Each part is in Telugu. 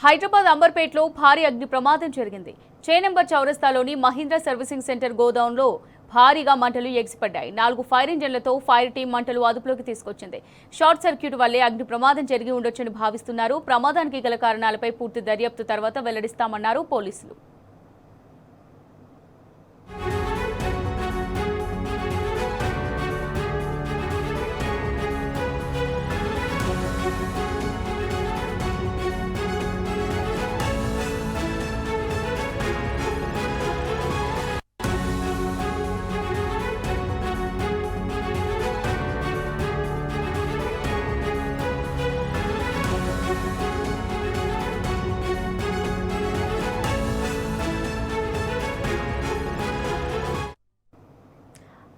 హైదరాబాద్ అంబర్పేటలో భారీ అగ్ని ప్రమాదం జరిగింది. చేనంబర్ చౌరస్తాలోని మహీంద్రా సర్వీసింగ్ సెంటర్ గోడౌన్లో భారీగా మంటలు ఎగిసిపడ్డాయి. 4 ఫైర్ ఇంజన్లతో ఫైర్ టీం మంటలు అదుపులోకి తీసుకొచ్చింది. షార్ట్ సర్క్యూట్ వల్లే అగ్ని ప్రమాదం జరిగి ఉండొచ్చని భావిస్తున్నారు. ప్రమాదానికి గల కారణాలపై పూర్తి దర్యాప్తు తర్వాత వెల్లడిస్తామన్నారు పోలీసులు.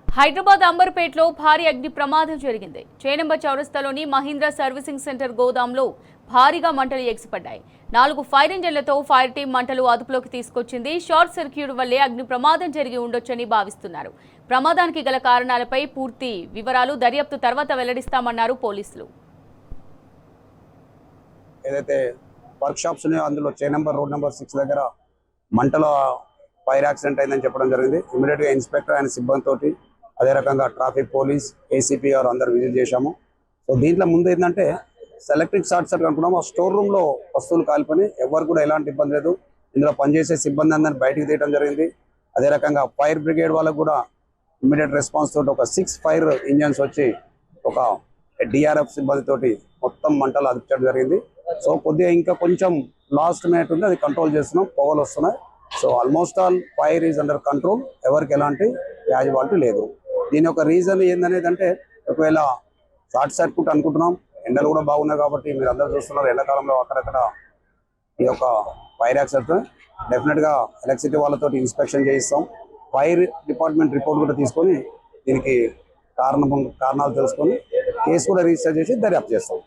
హైదరాబాద్ అంబర్పేటలో భారీ అగ్ని ప్రమాదం జరిగింది. చేనంబర్ చౌరస్తాలోని మహీంద్రా సర్వీసింగ్ సెంటర్ గోదాంలో భారీగా మంటలు ఎగిసిపడ్డాయి. 4 ఫైర్ ఇంజన్లతో ఫైర్ టీం మంటలు అదుపులోకి తీసుకొచ్చింది. షార్ట్ సర్క్యూట్ వల్లే అగ్ని ప్రమాదం జరిగి ఉండొచ్చని భావిస్తున్నారు. ప్రమాదానికి గల కారణాలపై పూర్తి వివరాలు దర్యాప్తు తర్వాత వెల్లడిస్తామన్నారు పోలీసులు. ఏదైతే వర్క్ షాప్స్ ఉన్నాయో అందులో చేనంబర్ రోడ్ నెంబర్ 6 దగ్గర మంటల ఫైర్ యాక్సిడెంట్ అయిందని చెప్పడం జరిగింది. ఇమీడియట్గా ఇన్స్పెక్టర్ ఆయన సిబ్బందితోటి అదే రకంగా ట్రాఫిక్ పోలీస్ ఏసీపీ గారు అందరు విజిట్ చేశాము. సో దీంట్లో ముందు ఏంటంటే ఎలక్ట్రిక్ షార్ట్ సర్క్యూట్ అనుకున్నాము. ఆ స్టోర్ రూమ్లో వస్తువులు కాలిపోయి ఎవరు కూడా ఎలాంటి ఇబ్బంది లేదు. ఇందులో పనిచేసే సిబ్బంది అందరినీ బయటికి తీయడం జరిగింది. అదే రకంగా ఫైర్ బ్రిగేడ్ వాళ్ళకు కూడా ఇమీడియట్ రెస్పాన్స్ తోటి ఒక 6 ఫైర్ ఇంజన్స్ వచ్చి ఒక డిఆర్ఎఫ్ సిబ్బందితోటి మొత్తం మంటలు అదుపుచడం జరిగింది. సో కొద్దిగా ఇంకా కొంచెం లాస్ట్ మినిట్ ఉంది, అది కంట్రోల్ చేస్తున్నాం. పొగలు వస్తున్నాయి. So almost all fire is under control. ఎవరికి ఎలాంటి యాజమాన్యం లేదు. దీని యొక్క రీజన్ ఏందనేది అంటే ఒకవేళ షార్ట్ సర్క్యూట్ అనుకుంటున్నాం. ఎండలు కూడా బాగున్నాయి కాబట్టి మీరు అందరూ చూస్తున్నారు. ఎండాకాలంలో అక్కడక్కడ ఈ యొక్క ఫైర్ యాక్సిడెంట్ డెఫినెట్గా ఎలక్ట్రిసిటీ వాళ్ళతో ఇన్స్పెక్షన్ చేయిస్తాం. ఫైర్ డిపార్ట్మెంట్ రిపోర్ట్ కూడా తీసుకొని దీనికి కారణాలు తెలుసుకొని కేసు కూడా రిజిస్టర్ చేసి దర్యాప్తు చేస్తాం.